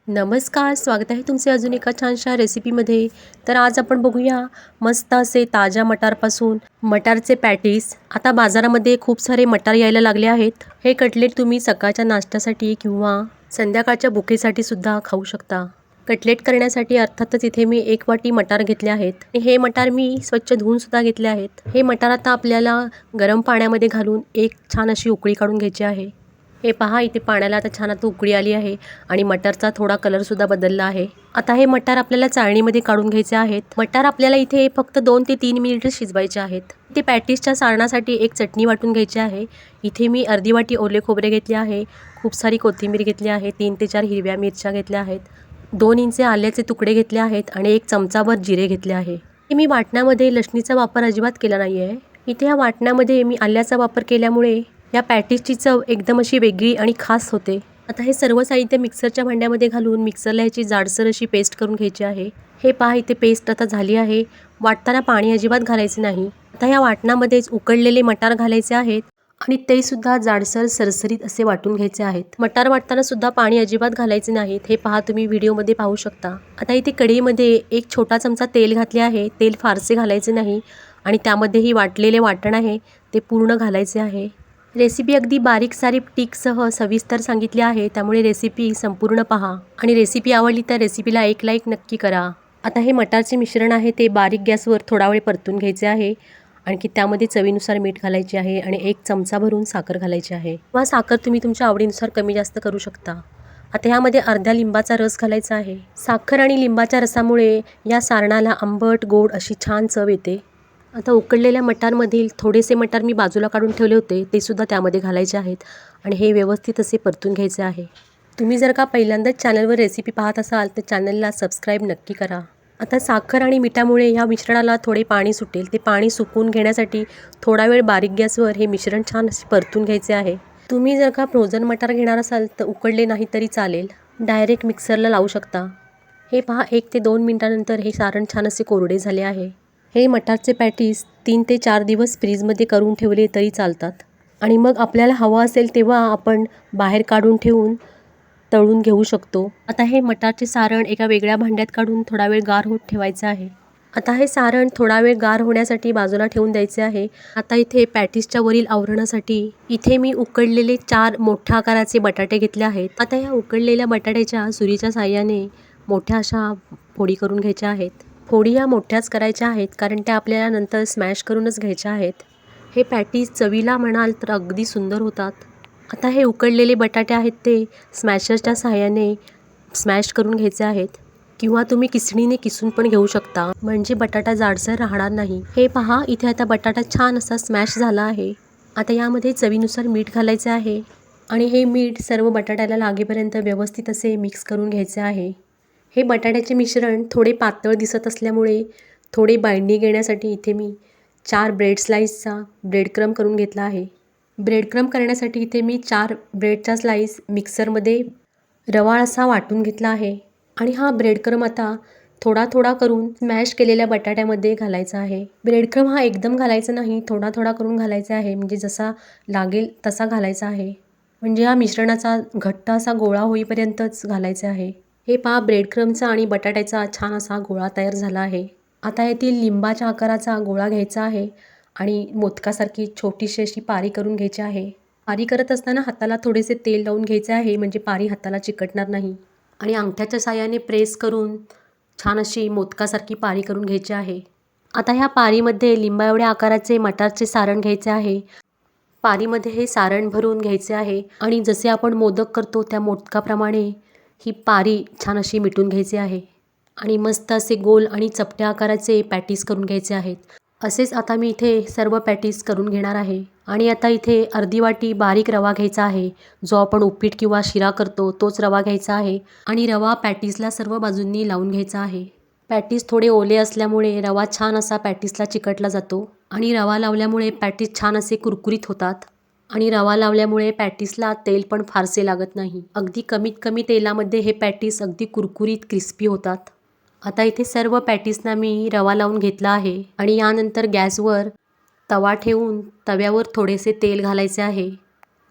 नमस्कार, स्वागत आहे तुमचे अजून एका छानशा रेसिपीमध्ये. तर आज आपण बघूया मस्त असे ताज्या मटारपासून मटारचे पॅटीस. आता बाजारामध्ये खूप सारे मटार यायला लागले आहेत. हे कटलेट तुम्ही सकाळच्या नाश्त्यासाठी किंवा संध्याकाळच्या भुकेसाठी सुद्धा खाऊ शकता. कटलेट करण्यासाठी अर्थातच इथे मी 1 वाटी मटार घेतले आहेत. हे मटार मी स्वच्छ धुवून सुद्धा घेतले आहेत. हे मटार आता आपल्याला गरम पाण्यामध्ये घालून एक छान अशी उकळी काढून घ्यायची आहे. हे पहा, इथे पाण्याला आता छान आता उकळी आली आहे आणि मटारचा थोडा कलरसुद्धा बदलला आहे. आता हे मटार आपल्याला चाळणीमध्ये काढून घ्यायचे आहेत. मटार आपल्याला इथे फक्त 2 ते 3 मिनिटं शिजवायचे आहेत. इथे पॅटीसच्या सारणासाठी एक चटणी वाटून घ्यायची आहे. इथे मी अर्धी वाटी ओले खोबरे घेतले आहे, खूप सारी कोथिंबीर घेतली आहे, 3 ते 4 हिरव्या मिरच्या घेतल्या आहेत, 2 इंच आल्याचे तुकडे घेतले आहेत आणि 1 चमचाभर जिरे घेतले आहे. मी वाटणामध्ये लसणीचा वापर अजिबात केला नाही आहे. इथे या वाटणामध्ये मी आल्याचा वापर केल्यामुळे या पॅटीसची चव एकदम अशी वेगळी आणि खास होते. आता हे सर्व साहित्य मिक्सरच्या भांड्यामध्ये घालून मिक्सरला ह्याची जाडसर अशी पेस्ट करून घ्यायची आहे. हे पहा, इथे पेस्ट आता झाली आहे. वाटताना पाणी अजिबात घालायचे नाही. आता या वाटणामध्येच उकडलेले मटार घालायचे आहेत आणि ते सुद्धा जाडसर सरसरीत असे वाटून घ्यायचे आहेत. मटार वाटताना सुद्धा पाणी अजिबात घालायचे नाहीत. हे पहा, तुम्ही व्हिडिओमध्ये पाहू शकता. आता इथे कढईमध्ये 1 छोटा चमचा तेल घातले आहे. तेल फारसे घालायचे नाही आणि त्यामध्ये ही वाटलेले वाटण आहे ते पूर्ण घालायचे आहे. रेसिपी अगदी बारीक सारीक टिकसह सविस्तर सांगितली आहे, त्यामुळे रेसिपी संपूर्ण पहा आणि रेसिपी आवडली तर रेसिपीला 1 लाईक नक्की करा. आता हे मटारचे मिश्रण आहे ते बारीक गॅसवर थोडा वेळ परतून घ्यायचे आहे. आणखी त्यामध्ये चवीनुसार मीठ घालायचे आहे आणि 1 चमचा भरून साखर घालायची आहे किंवा साखर तुम्ही तुमच्या आवडीनुसार कमी जास्त करू शकता. आता ह्यामध्ये अर्ध्या लिंबाचा रस घालायचा आहे. साखर आणि लिंबाच्या रसामुळे या सारणाला आंबट गोड अशी छान चव येते. आता उकडलेल्या मटारमधील थोडेसे मटार मी बाजूला काढून ठेवले होते, ते सुद्धा त्यामध्ये घालायचे आहेत आणि हे व्यवस्थित असे परतून घ्यायचे आहे. तुम्ही जर का पहिल्यांदाच चॅनलवर रेसिपी पाहत असाल तर चॅनलला सबस्क्राईब नक्की करा. आता साखर आणि मिठामुळे ह्या मिश्रणाला थोडे पाणी सुटेल. ते पाणी सुकवून घेण्यासाठी थोडा वेळ बारीक गॅसवर हे मिश्रण छान असे परतून घ्यायचे आहे. तुम्ही जर का फ्रोझन मटार घेणार असाल तर उकडले नाही तरी चालेल, डायरेक्ट मिक्सरला लावू शकता. हे पहा, 1 ते 2 मिनिटांनंतर हे सारण छान असे कोरडे झाले आहे. हे मटारचे पॅटीस 3 ते 4 दिवस फ्रीजमध्ये करून ठेवले तरी चालतात आणि मग आपल्याला हवं असेल तेव्हा आपण बाहेर काढून ठेवून तळून घेऊ शकतो. आता हे मटारचे सारण एका वेगळ्या भांड्यात काढून थोडा वेळ गार होत ठेवायचं आहे. आता हे सारण थोडा वेळ गार होण्यासाठी बाजूला ठेवून द्यायचे आहे. आता इथे पॅटीसच्या वरील आवरणासाठी इथे मी उकडलेले 4 मोठ्या आकाराचे बटाटे घेतले आहेत. आता या उकडलेल्या बटाट्याच्या सुरीच्या साहाय्याने मोठ्या अशा फोडी करून घ्यायच्या आहेत. फोडी या मोठ्याच करायच्या आहेत कारण त्या आपल्याला नंतर स्मॅश करूनच घ्यायच्या आहेत. हे पॅटीस चवीला म्हणाल तर अगदी सुंदर होतात. आता हे उकडलेले बटाटे आहेत ते स्मॅशरच्या साहाय्याने स्मॅश करून घ्यायचे आहेत किंवा तुम्ही किसणीने किसून पण घेऊ शकता, म्हणजे बटाटा जाडसर राहणार नाही. हे पहा, इथे आता बटाटा छान असा स्मॅश झाला आहे. आता यामध्ये चवीनुसार मीठ घालायचे आहे आणि हे मीठ सर्व बटाट्याला लागेपर्यंत व्यवस्थित असे मिक्स करून घ्यायचे आहे. हे बटाट्याचे मिश्रण थोडे पातळ दिसत असल्यामुळे थोडे बाइंडिंग येण्यासाठी इथे मी 4 ब्रेड स्लाईसचा ब्रेड क्रम्ब करून घेतला आहे. ब्रेड क्रम्ब करण्यासाठी इथे मी 4 ब्रेडचा स्लाईस मिक्सरमध्ये रवाळ असा वाटून घेतला आहे आणि हा ब्रेड क्रम्ब आता थोडा थोडा करून स्मॅश केलेल्या बटाट्यामध्ये घालायचा आहे. ब्रेड क्रम्ब हा एकदम घालायचा नाही, थोडा थोडा करून घालायचा आहे, म्हणजे जसा लागेल तसा घालायचा आहे. म्हणजे हा मिश्रणाचा घट्ट असा गोळा होईपर्यंतच घालायचा आहे. हे पहा, ब्रेड क्रम्बचा आणि बटाट्याचा छान असा गोळा तयार झाला आहे. आता यातील लिंबाच्या आकाराचा गोळा घ्यायचा आहे आणि मोदकासारखी छोटीशी अशी पारी करून घ्यायची आहे. पारी करत असताना हाताला थोडेसे तेल लावून घ्यायचे आहे, म्हणजे पारी हाताला चिकटणार नाही आणि अंगठ्याच्या साहाय्याने प्रेस करून छान अशी मोदकासारखी पारी करून घ्यायची आहे. आता ह्या पारीमध्ये लिंबा एवढ्या आकाराचे मटारचे सारण घ्यायचे आहे. पारीमध्ये हे सारण भरून घ्यायचे आहे आणि जसे आपण मोदक करतो त्या मोदकाप्रमाणे ही पारी छान अशी मिटून घ्यायची आहे आणि मस्त असे गोल आणि चपट्या आकाराचे पॅटीस करून घ्यायचे आहेत. असेच आता मी इथे सर्व पॅटीस करून घेणार आहे. आणि आता इथे अर्धी वाटी बारीक रवा घ्यायचा आहे. जो आपण उपीट किंवा शिरा करतो तोच रवा घ्यायचा आहे आणि रवा पॅटीसला सर्व बाजूंनी लावून घ्यायचा आहे. पॅटीस थोडे ओले असल्यामुळे रवा छान असा पॅटीसला चिकटला जातो आणि रवा लावल्यामुळे पॅटीस छान असे कुरकुरीत होतात आणि रवा लावल्यामुळे पॅटीसला तेल पण फारसे लागत नाही. अगदी कमीत कमी तेलामध्ये हे पॅटीस अगदी कुरकुरीत क्रिस्पी होतात. आता इथे सर्व पॅटीसना मी रवा लावून घेतला आहे आणि यानंतर गॅसवर तवा ठेवून तव्यावर थोडेसे तेल घालायचे आहे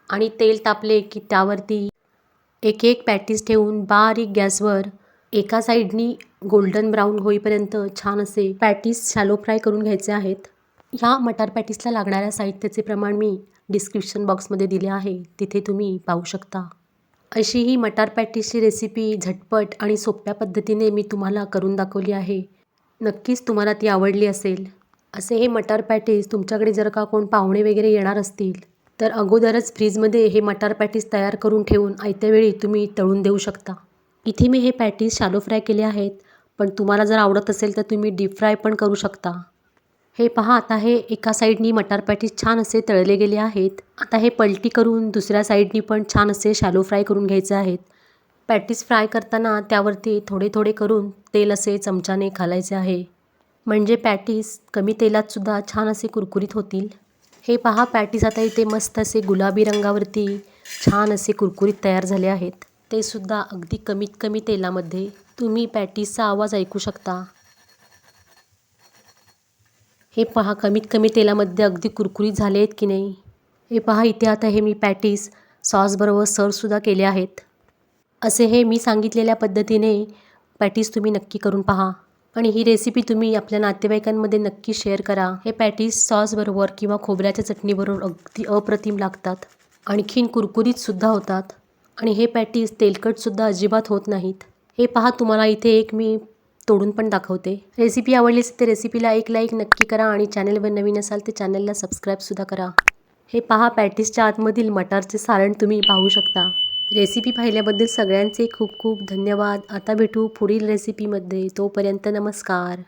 आणि तेल तापले की त्यावरती एक एक पॅटीस ठेवून बारीक गॅसवर एका साईडनी गोल्डन ब्राऊन होईपर्यंत छान असे पॅटीस शॅलो फ्राय करून घ्यायचे आहेत. ह्या मटार पॅटीसला लागणाऱ्या साहित्याचे प्रमाण मी डिस्क्रिप्शन बॉक्समध्ये दिले आहे, तिथे तुम्ही पाहू शकता. अशी ही मटार पॅटीसची रेसिपी झटपट आणि सोप्या पद्धतीने मी तुम्हाला करून दाखवली आहे. नक्कीच तुम्हाला ती आवडली असेल. असे हे मटार पॅटीस तुमच्याकडे जर का कोण पाहुणे वगैरे येणार असतील तर अगोदरच फ्रीजमध्ये हे मटार पॅटीस तयार करून ठेवून आयत्या वेळी तुम्ही तळून देऊ शकता. इथे मी हे पॅटीस शॅलो फ्राय केले आहेत, पण तुम्हाला जर आवडत असेल तर तुम्ही डीप फ्राय पण करू शकता. हे पहा, आता हे एका साईडनी मटार पॅटीस छान असे तळले गेले आहेत. आता हे पलटी करून दुसऱ्या साईडनी पण छान असे शॅलो फ्राय करून घ्यायचे आहेत. पॅटीस फ्राय करताना त्यावरती थोडे थोडे करून तेल असे चमच्याने घालायचे आहे, म्हणजे पॅटीस कमी तेलात सुद्धा छान असे कुरकुरीत होतील. हे पहा, पॅटीस आता इथे मस्त असे गुलाबी रंगावरती छान असे कुरकुरीत तयार झाले आहेत. ते सुद्धा अगदी कमीत कमी तेलामध्ये. तुम्ही पॅटीसचा आवाज ऐकू शकता. हे पहा, कमीत कमी तेलामध्ये अगदी कुरकुरीत झाले आहेत की नाही. हे पहा, इथे आता हे मी पॅटीस सॉसबरोबर सर्वसुद्धा केले आहेत. असे हे मी सांगितलेल्या पद्धतीने पॅटीस तुम्ही नक्की करून पहा आणि ही रेसिपी तुम्ही आपल्या नातेवाईकांमध्ये नक्की शेअर करा. हे पॅटीस सॉसबरोबर किंवा खोबऱ्याच्या चटणीबरोबर अगदी अप्रतिम लागतात. आणखीन कुरकुरीतसुद्धा होतात आणि हे पॅटीस तेलकटसुद्धा अजिबात होत नाहीत. हे पहा, तुम्हाला इथे एक मी तोडून पण दाखवते. रेसिपी आवडली असेल तर रेसिपीला एक लाईक नक्की करा आणि चॅनलवर नवीन असाल तर चॅनलला सबस्क्राईबसुद्धा करा. हे पहा, पॅटीसच्या आतमधील मटारचे सारण तुम्ही पाहू शकता. रेसिपी पाहिल्याबद्दल सगळ्यांचे खूप खूप धन्यवाद. आता भेटू पुढील रेसिपीमध्ये. तोपर्यंत नमस्कार.